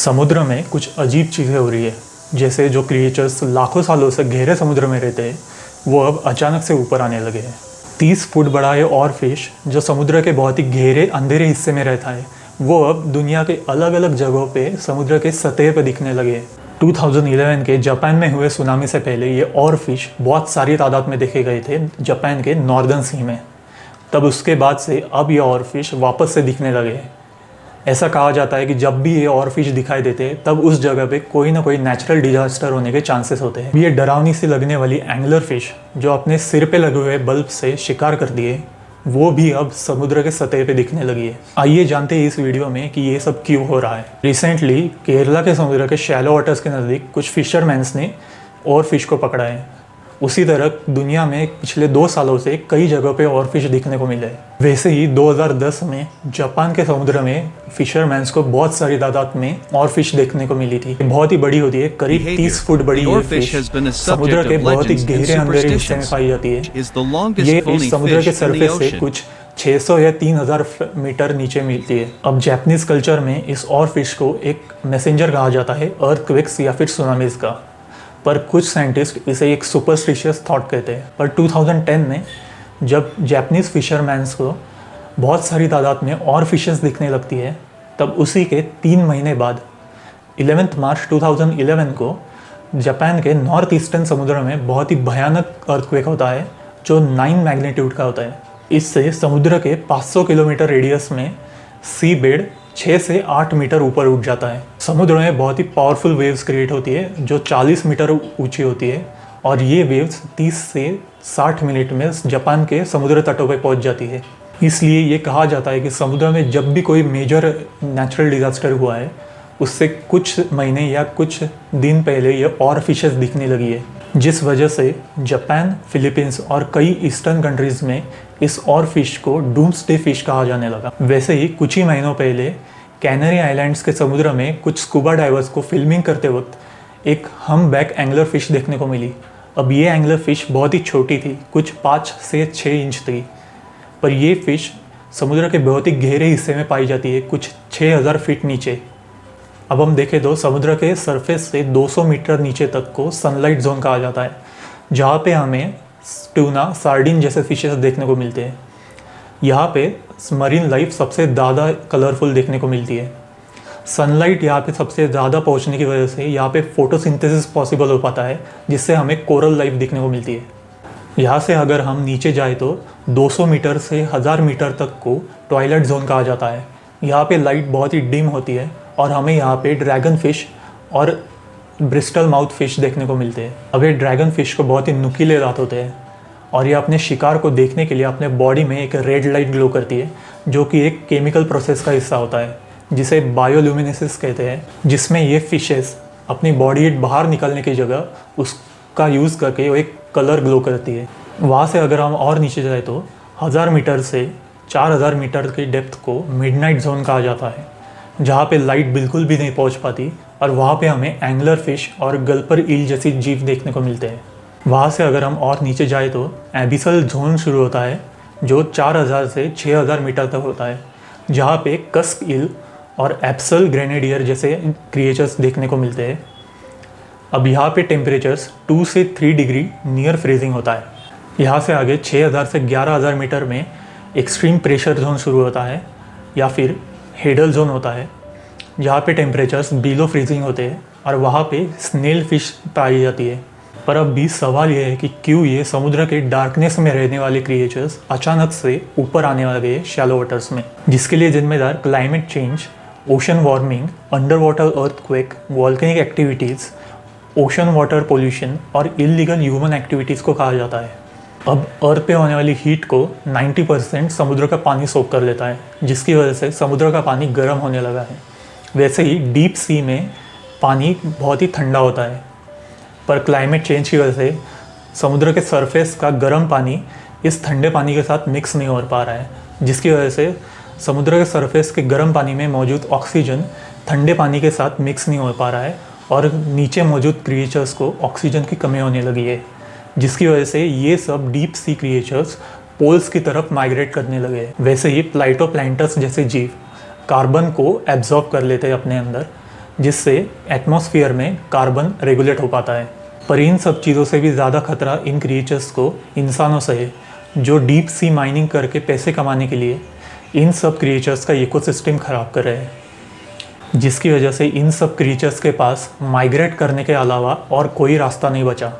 समुद्र में कुछ अजीब चीज़ें हो रही है। जैसे जो क्रिएचर्स लाखों सालों से गहरे समुद्र में रहते हैं वो अब अचानक से ऊपर आने लगे हैं। 30 फुट बड़ा है और फिश जो समुद्र के बहुत ही गहरे अंधेरे हिस्से में रहता है वो अब दुनिया के अलग अलग जगहों पे समुद्र के सतह पे दिखने लगे हैं। 2011 के जापान में हुए सुनामी से पहले ये और फिश बहुत सारी तादाद में देखे गए थे जापान के नॉर्दर्न सी में। तब उसके बाद से अब ये और फिश वापस से दिखने लगे हैं। ऐसा कहा जाता है कि जब भी ये और फिश दिखाई देते हैं तब उस जगह पे कोई ना कोई नेचुरल डिजास्टर होने के चांसेस होते हैं। ये डरावनी सी लगने वाली एंगलर फिश जो अपने सिर पे लगे हुए बल्ब से शिकार कर दिए वो भी अब समुद्र के सतह पे दिखने लगी है। आइए जानते हैं इस वीडियो में कि ये सब क्यों हो रहा है। रिसेंटली केरला के समुद्र के शैलो वाटर्स के नज़दीक कुछ फिशरमैन्स ने और फिश को पकड़ा है। उसी तरह दुनिया में पिछले 2 सालों से कई जगहों पे और फिश दिखने को मिले। वैसे ही 2010 में जापान के समुद्र में फिशरमैन्स को बहुत सारी तादाद में और फिश देखने को मिली थी। बहुत ही बड़ी होती है, करीब 30 फुट बड़ी ये फिश समुद्र के बहुत ही गहरे अंधेरे हिस्से में पाई जाती है। ये फिश समुद्र के सरफेस से कुछ 600 या 3000 मीटर नीचे मिलती है। अब जापानीज कल्चर में इस और फिश को एक मैसेंजर कहा जाता है अर्थक्वेक्स या फिर सुनामीज का, पर कुछ साइंटिस्ट इसे एक सुपरस्टिशियस थॉट कहते हैं। पर 2010 में जब जापानीज फिशरमैन्स को बहुत सारी तादाद में और फिशेस दिखने लगती है तब उसी के 3 महीने बाद 11 मार्च 2011 को जापान के नॉर्थ ईस्टर्न समुद्र में बहुत ही भयानक अर्थक्वेक होता है जो 9 मैग्नीट्यूड का होता है। इससे समुद्र के 500 किलोमीटर रेडियस में सी बेड 6 से 8 मीटर ऊपर उठ जाता है। समुद्र में बहुत ही पावरफुल वेव्स क्रिएट होती है जो 40 मीटर ऊंची होती है और ये वेव्स 30 से 60 मिनट में जापान के समुद्र तटों पर पहुंच जाती है। इसलिए ये कहा जाता है कि समुद्र में जब भी कोई मेजर नेचुरल डिजास्टर हुआ है उससे कुछ महीने या कुछ दिन पहले ये और फिशेस दिखने लगी है, जिस वजह से जापान, फिलीपींस और कई ईस्टर्न कंट्रीज़ में इस और फिश को डूम्सडे फिश कहा जाने लगा। वैसे ही कुछ ही महीनों पहले कैनरी आइलैंड्स के समुद्र में कुछ स्कूबा डाइवर्स को फिल्मिंग करते वक्त एक हमबैक एंगलर फिश देखने को मिली। अब ये एंगलर फिश बहुत ही छोटी थी, कुछ 5 से 6 इंच थी, पर ये फिश समुद्र के बहुत ही गहरे हिस्से में पाई जाती है, कुछ 6000 फीट नीचे। अब हम देखें तो समुद्र के सरफेस से 200 मीटर नीचे तक को सनलाइट जोन कहा जाता है, जहाँ पे हमें ट्यूना, सार्डिन जैसे फिशेस देखने को मिलते हैं। यहाँ पे मरीन लाइफ सबसे ज़्यादा कलरफुल देखने को मिलती है। सनलाइट यहाँ पे सबसे ज़्यादा पहुँचने की वजह से यहाँ पे फोटोसिंथेसिस पॉसिबल हो पाता है, जिससे हमें कोरल लाइफ देखने को मिलती है। यहाँ से अगर हम नीचे जाए तो 200 मीटर से 1000 मीटर तक को ट्वाइलाइट जोन कहा जाता है। यहाँ पे लाइट बहुत ही डिम होती है और हमें यहाँ पे ड्रैगन फिश और ब्रिस्टल माउथ फिश देखने को मिलते हैं। अब ये ड्रैगन फिश को बहुत ही नुकीले दांत होते हैं और ये अपने शिकार को देखने के लिए अपने बॉडी में एक रेड लाइट ग्लो करती है, जो कि एक केमिकल प्रोसेस का हिस्सा होता है जिसे बायोल्यूमिनेसिस कहते हैं, जिसमें ये फिशेस अपनी बॉडी हीट बाहर निकलने की जगह उसका यूज़ करके वो एक कलर ग्लो करती है। वहाँ से अगर हम और नीचे जाए तो 1000 मीटर से 4000 मीटर की डेप्थ को मिडनाइट जोन कहा जाता है, जहाँ पे लाइट बिल्कुल भी नहीं पहुँच पाती और वहाँ पे हमें एंगलर फिश और गल्पर ईल जैसी जीव देखने को मिलते हैं। वहाँ से अगर हम और नीचे जाए तो एबिसल जोन शुरू होता है जो 4000 से 6000 मीटर तक होता है, जहाँ पे कस्क ईल और एप्सल ग्रेनेडियर जैसे क्रिएचर्स देखने को मिलते हैं। अब यहाँ पे टेम्परेचर्स 2 से 3 डिग्री नियर फ्रीजिंग होता है। यहाँ से आगे 6000 से 11000 मीटर में एक्सट्रीम प्रेशर जोन शुरू होता है या फिर हेडल जोन होता है, जहाँ पे टेम्परेचर्स बिलो फ्रीजिंग होते हैं और वहाँ पे स्नेल फिश पाई जाती है। पर अब भी सवाल यह है कि क्यों ये समुद्र के डार्कनेस में रहने वाले क्रिएचर्स अचानक से ऊपर आने लगे शैलो वाटर्स में, जिसके लिए जिम्मेदार climate change, ocean warming, under water earthquake, volcanic activities, ocean water pollution और इलीगल ह्यूमन एक्टिविटीज़ को कहा जाता है। अब अर्थ पे होने वाली हीट को 90% समुद्र का पानी सोख कर लेता है, जिसकी वजह से समुद्र का पानी गर्म होने लगा है। वैसे ही डीप सी में पानी बहुत ही ठंडा होता है, पर क्लाइमेट चेंज की वजह से समुद्र के सरफेस का गर्म पानी इस ठंडे पानी के साथ मिक्स नहीं हो पा रहा है, जिसकी वजह से समुद्र के सरफेस के गर्म पानी में मौजूद ऑक्सीजन ठंडे पानी के साथ मिक्स नहीं हो पा रहा है और नीचे मौजूद क्रिएचर्स को ऑक्सीजन की कमी होने लगी है, जिसकी वजह से ये सब डीप सी क्रिएचर्स पोल्स की तरफ माइग्रेट करने लगे हैं। वैसे ही प्लाइटोप्लैंटस जैसे जीव कार्बन को एब्जॉर्ब कर लेते हैं अपने अंदर, जिससे एटमॉस्फेयर में कार्बन रेगुलेट हो पाता है। पर इन सब चीज़ों से भी ज़्यादा खतरा इन क्रिएचर्स को इंसानों से है, जो डीप सी माइनिंग करके पैसे कमाने के लिए इन सब क्रिएचर्स का इकोसिस्टम ख़राब कर रहे हैं, जिसकी वजह से इन सब क्रिएचर्स के पास माइग्रेट करने के अलावा और कोई रास्ता नहीं बचा।